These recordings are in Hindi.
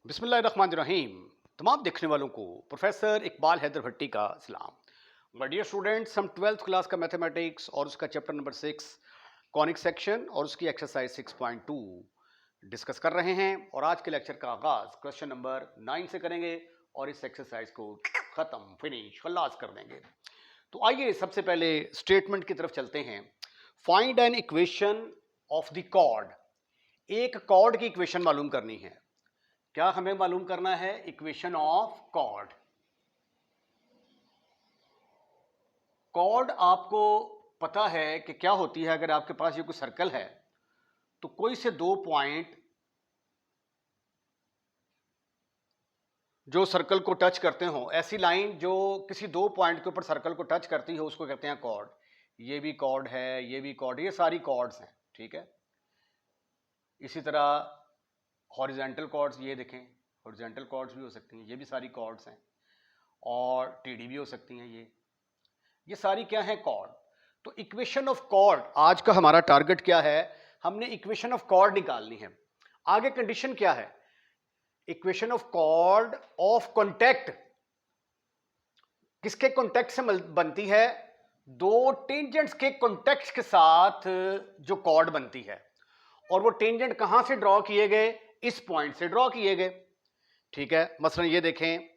बिस्मिल्लाहिर्रहमानिर्रहीम। तमाम देखने वालों को प्रोफेसर इकबाल हैदर भट्टी का सलाम। माय डियर स्टूडेंट्स, हम 12th क्लास का मैथमेटिक्स और उसका चैप्टर नंबर 6 कॉनिक सेक्शन और उसकी एक्सरसाइज 6.2 डिस्कस कर रहे हैं। और आज के लेक्चर का आगाज क्वेश्चन नंबर 9 से करेंगे और इस एक्सरसाइज को खत्म फिनिश खल्लास कर देंगे। तो आइए सबसे पहले स्टेटमेंट की तरफ चलते हैं। Find an equation of the chord. एक कॉर्ड की इक्वेशन मालूम करनी है। क्या हमें मालूम करना है? Equation of cord. कॉर्ड आपको पता है कि क्या होती है। अगर आपके पास ये कोई सर्कल है तो कोई से दो पॉइंट जो सर्कल को टच करते हो, ऐसी लाइन जो किसी दो पॉइंट के ऊपर सर्कल को टच करती हो, उसको कहते हैं कॉर्ड। ये भी कॉर्ड है, ये भी कॉर्ड, ये सारी कॉर्ड्स हैं, ठीक है। इसी तरह हॉरिजेंटल कॉर्ड्स, ये देखें, हॉरिजेंटल कॉर्ड्स भी हो सकती हैं, ये भी सारी कॉर्ड्स हैं। और टीडी भी हो सकती हैं। ये सारी क्या है? कॉर्ड। तो इक्वेशन ऑफ कॉर्ड, आज का हमारा टारगेट क्या है? हमने इक्वेशन ऑफ कॉर्ड निकालनी है। आगे कंडीशन क्या है? Equation of chord of contact. किसके कॉन्टैक्ट से बनती है? दो टेंजेंट्स के कॉन्टैक्ट के साथ जो कॉर्ड बनती है। और वो टेंजेंट कहां से ड्रॉ किए गए? इस पॉइंट से ड्रॉ किए गए, ठीक है। मसलन ये देखें,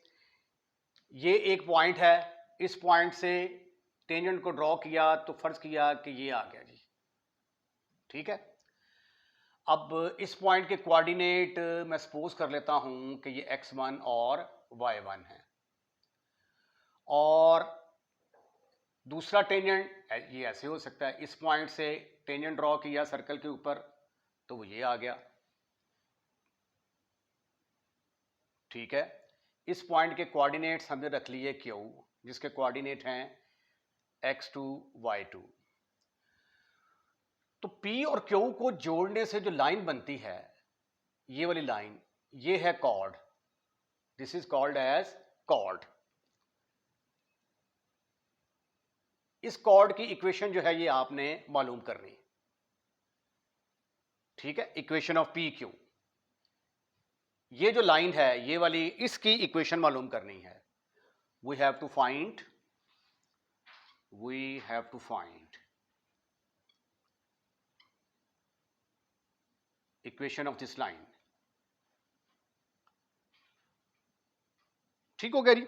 ये एक पॉइंट है, इस पॉइंट से टेंजेंट को ड्रॉ किया तो फर्ज किया कि ये आ गया जी, ठीक है। अब इस पॉइंट के कोऑर्डिनेट मैं सपोज कर लेता हूं कि ये x1 और y1 है। और दूसरा टेंजेंट ये ऐसे हो सकता है, इस पॉइंट से टेंजेंट ड्रॉ किया सर्कल के ऊपर तो वो ये आ गया, ठीक है। इस पॉइंट के कोऑर्डिनेट्स हमने रख लिए q, जिसके कोऑर्डिनेट हैं x2 y2। तो P और Q को जोड़ने से जो लाइन बनती है, ये वाली लाइन, ये है chord. This is called as chord. इस कॉर्ड की इक्वेशन जो है ये आपने मालूम करनी, ठीक है। इक्वेशन ऑफ पी क्यू, ये जो लाइन है ये वाली, इसकी इक्वेशन मालूम करनी है। We have to find equation of this line, ठीक हो गया जी।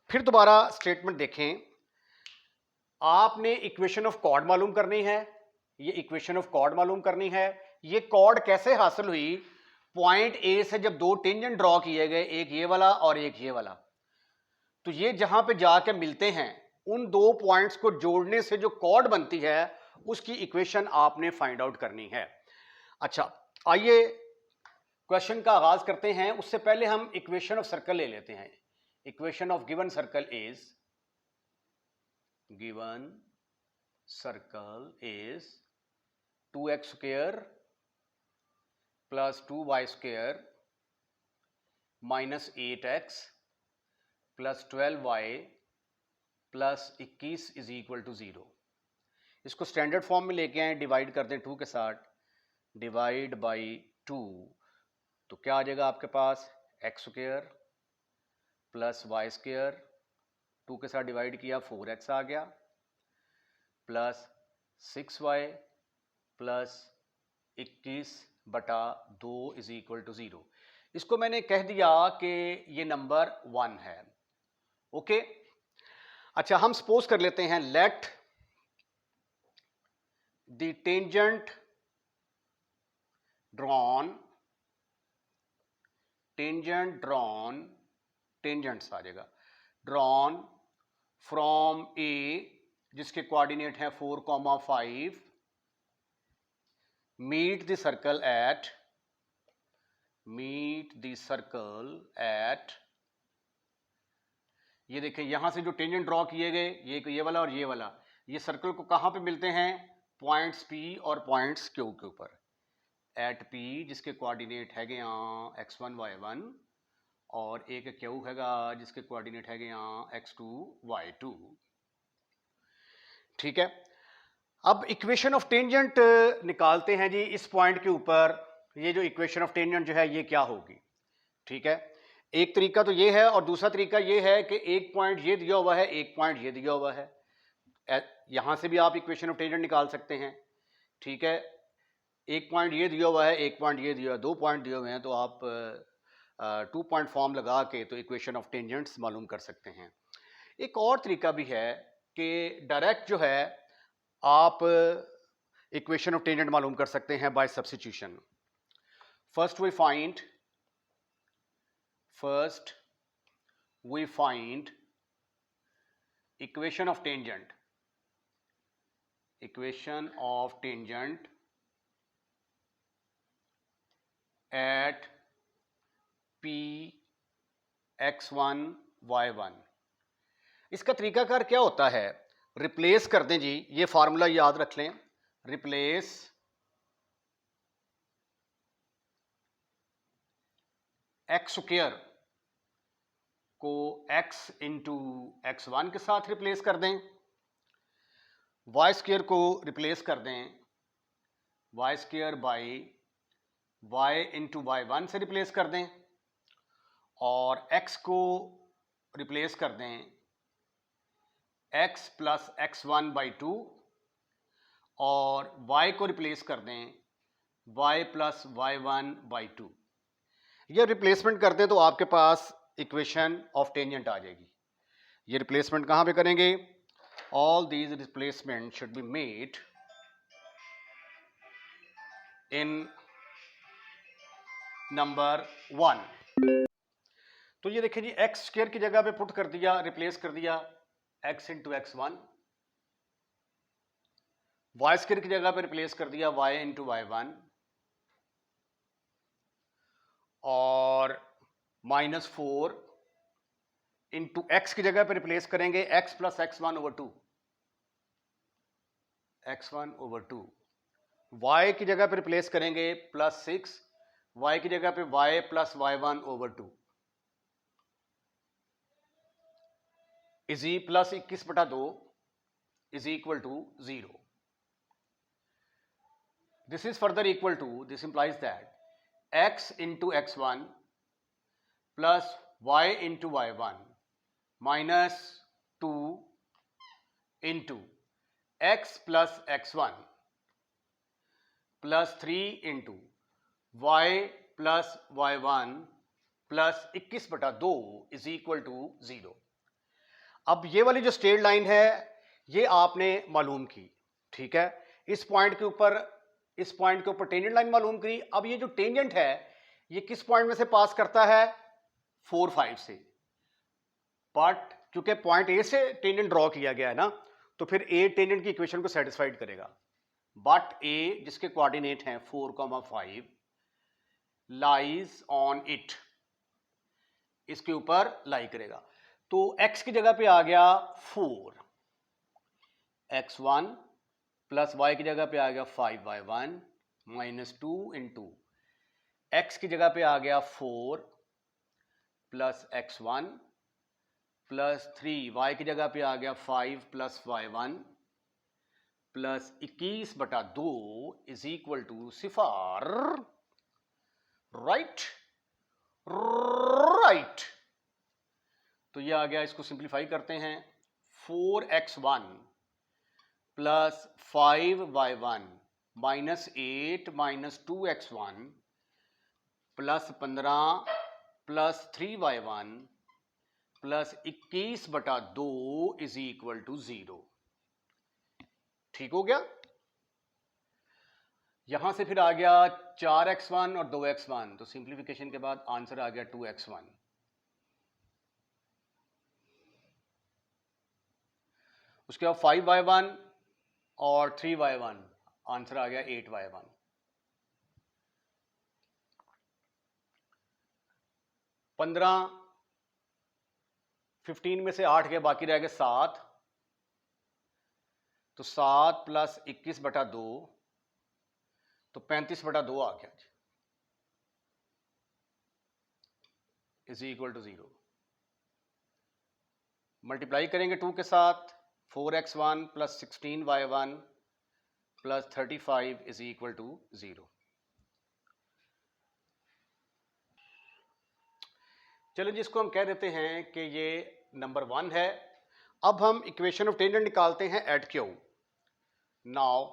फिर दोबारा स्टेटमेंट देखें। आपने इक्वेशन ऑफ कॉर्ड मालूम करनी है, ये इक्वेशन ऑफ कॉर्ड मालूम करनी है। ये कॉर्ड कैसे हासिल हुई? पॉइंट ए से जब दो टेंजेंट ड्रॉ किए गए, एक ये वाला और एक ये वाला, तो ये जहां पे जाके मिलते हैं, उन दो पॉइंट्स को जोड़ने से जो कॉर्ड बनती है उसकी इक्वेशन आपने फाइंड आउट करनी है। अच्छा, आइए क्वेश्चन का आगाज करते हैं। उससे पहले हम इक्वेशन ऑफ सर्कल ले लेते हैं। Equation of given circle is 2x square plus 2y square minus 8x plus 12y plus 21 is equal to 0। इसको स्टैंडर्ड फॉर्म में लेके आए, डिवाइड कर दें 2 के साथ, डिवाइड बाई 2, तो क्या आ जाएगा आपके पास? x square plus y square, 2 के साथ डिवाइड किया 4x आ गया, plus 6y plus 21/2 is equal to 0। इसको मैंने कह दिया कि ये नंबर 1 है, ओके। अच्छा, हम सपोज कर लेते हैं, let the tangent drawn, tangents आ जाएगा, ड्रॉन फ्रॉम ए, जिसके कोऑर्डिनेट है 4,5, मीट द सर्कल एट, ये देखें, यहां से जो टेंजेंट ड्रॉ किए गए, ये वाला और ये वाला, ये सर्कल को कहां पे मिलते हैं? पॉइंट्स P और पॉइंट्स Q के ऊपर। एट P, जिसके कोऑर्डिनेट है यहाँ x1 y1, और एक Q हैगा जिसके कोऑर्डिनेट है यहाँ x2 y2, ठीक है। अब इक्वेशन ऑफ टेंजेंट निकालते हैं जी। इस पॉइंट के ऊपर ये जो इक्वेशन ऑफ टेंजेंट जो है ये क्या होगी? ठीक है, एक तरीका तो ये है और दूसरा तरीका ये है कि एक पॉइंट ये दिया हुआ है, एक पॉइंट ये दिया हुआ है, यहां से भी आप इक्वेशन ऑफ टेंजेंट निकाल सकते हैं। ठीक है, एक पॉइंट ये दिया हुआ है, एक पॉइंट ये दिया हुआ है, दो पॉइंट दिए हुए हैं, तो आप 2 पॉइंट फॉर्म लगा के तो इक्वेशन ऑफ टेंजेंट्स मालूम कर सकते हैं। एक और तरीका भी है कि डायरेक्ट जो है आप इक्वेशन ऑफ टेंजेंट मालूम कर सकते हैं बाय substitution. First we find equation of tangent at p x1 y1। इसका तरीकाकार क्या होता है, रिप्लेस कर दें जी, ये फार्मूला याद रख लें, रिप्लेस एक्स स्क्वायर को x इंटू x1 के साथ रिप्लेस कर दें, वाई स्क्वायर को रिप्लेस कर दें Y square by Y into Y one से रिप्लेस कर दें, और x को रिप्लेस कर दें x प्लस x1 बाई 2, और y को रिप्लेस कर दें y प्लस y1 बाई 2। ये रिप्लेसमेंट कर दें तो आपके पास इक्वेशन ऑफ टेंजेंट आ जाएगी। ये रिप्लेसमेंट कहां पे करेंगे, all these replacement should be made in number 1। तो ये देखिए जी, एक्स स्क्वायर की जगह पे पुट कर दिया, रिप्लेस कर दिया x into x1, Y square की जगह पे रिप्लेस कर दिया y इंटू y1, और -4 इंटू एक्स की जगह पे रिप्लेस करेंगे x plus x1 over 2, x1 over 2, y की जगह पे रिप्लेस करेंगे +6, y की जगह पे y प्लस y1 ओवर 2, इजी plus 21/2 is equal to 0। This is further equal to, this implies that x into x1 plus y into y1 minus 2 into x plus x1 plus 3 into y plus y1 plus 21/2 is equal to 0। अब ये वाली जो स्ट्रेट लाइन है ये आपने मालूम की, ठीक है, इस पॉइंट के ऊपर टेंजेंट लाइन मालूम करी। अब ये जो टेंजेंट है ये किस पॉइंट में से पास करता है, 4, 5 से, बट क्योंकि पॉइंट ए से टेंजेंट ड्रॉ किया गया है ना, तो फिर ए टेंजेंट की इक्वेशन को सेटिस्फाइड करेगा, बट ए जिसके कोऑर्डिनेट हैं 4,5 लाइज ऑन इट, इसके ऊपर लाई करेगा। तो x की जगह पे आ गया 4, x1 प्लस y की जगह पे आ गया 5y1 माइनस 2 इंटू x की जगह पे आ गया 4 प्लस x1 प्लस 3, y की जगह पे आ गया 5 plus y1 plus 21/2 is equal to सिफार, राइट राइट। तो ये आ गया, इसको सिंप्लीफाई करते हैं, 4x1 plus 5y1 minus 8 minus 2x1 plus 15 plus 3y1 plus 21/2 is equal to 0। ठीक हो गया। यहां से फिर आ गया 4x1 और 2x1, तो सिंप्लीफिकेशन के बाद आंसर आ गया 2x1। उसके बाद 5y1 और 3y1, आंसर आ गया 8y1। पंद्रह 15 में से 8 गए, बाकी रह गए 7, तो 7 प्लस 21/2 तो 35/2 आ गया इज इक्वल टू 0। मल्टीप्लाई करेंगे 2 के साथ, 4x1 plus 16y1 plus 35 is equal to 0। चलो जिसको हम कह देते हैं कि ये नंबर 1 है। अब हम इक्वेशन ऑफ टेंजेंट निकालते हैं at Q. Now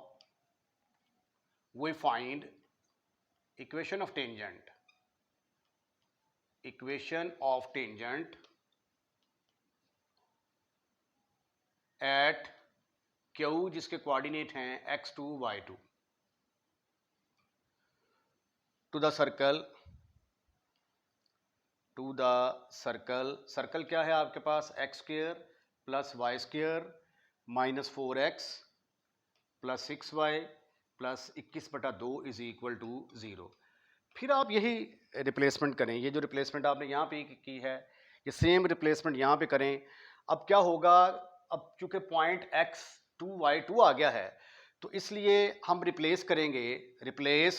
we find equation of tangent at Q, जिसके कोऑर्डिनेट हैं x2 y2, to the circle circle क्या है आपके पास, x² plus y² minus 4x plus 6y plus 21/2 is equal to 0। फिर आप यही रिप्लेसमेंट करें, ये जो रिप्लेसमेंट आपने यहाँ पे की है ये सेम रिप्लेसमेंट यहाँ पे करें। अब क्या होगा, अब चूंकि पॉइंट x2 y2 आ गया है तो इसलिए हम रिप्लेस करेंगे, replace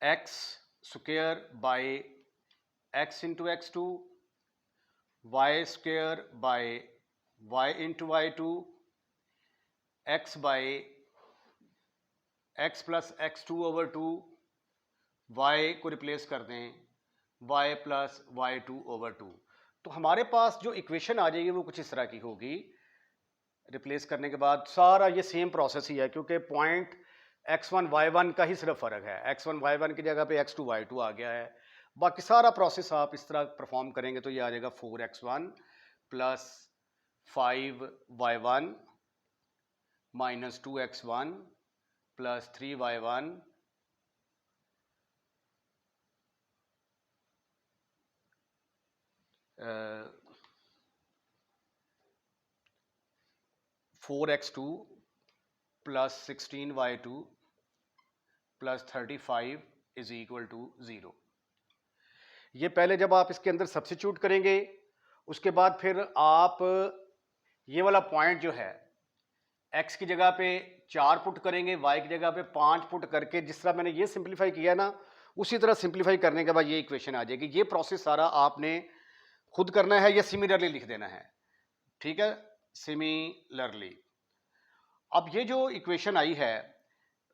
x square by x into x2, y square by y into y2, x by x plus x2 over 2, y को रिप्लेस कर दें y प्लस y2 ओवर 2। तो हमारे पास जो इक्वेशन आ जाएगी वो कुछ इस तरह की होगी। रिप्लेस करने के बाद सारा ये सेम प्रोसेस ही है, क्योंकि पॉइंट x1 y1 का ही सिर्फ फ़र्क है। x1 y1 की जगह पे x2 y2 आ गया है। बाकी सारा प्रोसेस आप इस तरह परफॉर्म करेंगे तो ये आ जाएगा 4x1 plus 5y1 minus 2x1 plus 3y1 4x2 plus 16y2 plus 35 is equal to 0। ये पहले जब आप इसके अंदर सब्स्टिट्यूट करेंगे उसके बाद फिर आप ये वाला पॉइंट जो है x की जगह पे 4 पुट करेंगे, y की जगह पे 5 पुट करके, जिस तरह मैंने ये सिंप्लीफाई किया ना उसी तरह सिंप्लीफाई करने के बाद ये इक्वेशन आ जाएगी। ये प्रोसेस सारा आपने खुद करना है या सिमिलरली लिख देना है, ठीक है, सिमिलरली। अब ये जो इक्वेशन आई है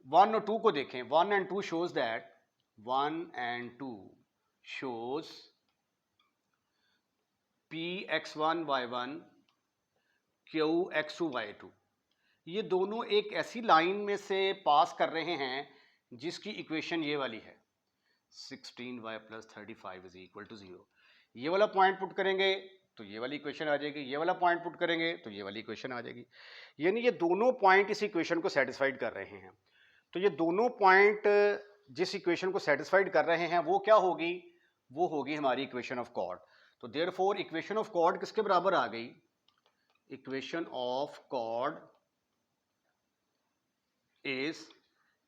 1 और 2 को देखें। 1 and 2 shows that 1 and 2 shows px1 y1 qx2 y2। ये दोनों एक ऐसी लाइन में से पास कर रहे हैं जिसकी इक्वेशन ये वाली है 16y plus 35 is equal to 0। ये वाला पॉइंट पुट करेंगे तो ये वाली इक्वेशन आ जाएगी, ये वाला पॉइंट पुट करेंगे तो ये वाली इक्वेशन आ जाएगी। यानी ये दोनों पॉइंट इस इक्वेशन को सेटिस्फाइड कर रहे हैं। तो ये दोनों पॉइंट जिस इक्वेशन को सेटिस्फाइड कर रहे हैं वो क्या होगी, वो होगी हमारी इक्वेशन ऑफ कॉर्ड। तो देयरफॉर इक्वेशन ऑफ कॉर्ड किसके बराबर आ गई, equation of cord is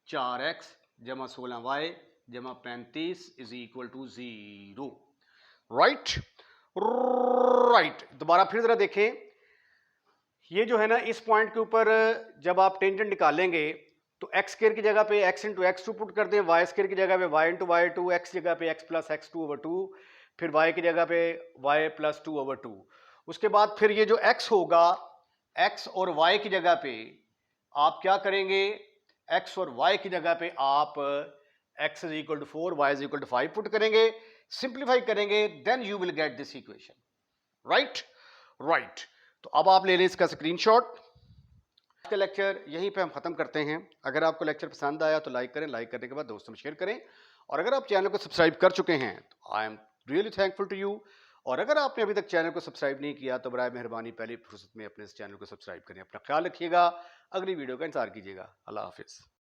4x जमा 16y जमा 35 इज इक्वल टू 0। राइट। दोबारा फिर जरा देखें, ये जो है ना इस पॉइंट के ऊपर जब आप टेंजेंट निकालेंगे तो x स्क्वायर की जगह पे x इंटू x2 पुट कर दें, y स्क्वायर की जगह पे y इंटू y2, x जगह पे x प्लस x2 ओवर 2, फिर y की जगह पे y प्लस 2 ओवर 2। उसके बाद फिर ये जो x होगा x और y की जगह पे आप क्या करेंगे, x और y की जगह पे आप x is equal to 4 y is equal to 5 put करेंगे, सिंप्लीफाई करेंगे, then you will get this equation. Right. तो अब आप ले लें इसका स्क्रीनशॉट। आज का लेक्चर यहीं पे हम खत्म करते हैं। अगर आपको लेक्चर पसंद आया तो लाइक करें, लाइक करने के बाद दोस्तों में शेयर करें, और अगर आप चैनल को सब्सक्राइब कर चुके हैं तो I am really thankful to you. और अगर आपने अभी तक चैनल को सब्सक्राइब नहीं किया तो बराए मेहरबानी पहली फुर्सत में अपने इस चैनल को सब्सक्राइब करें। अपना ख्याल रखिएगा, अगली वीडियो का इंतजार कीजिएगा। अल्लाह हाफिज़।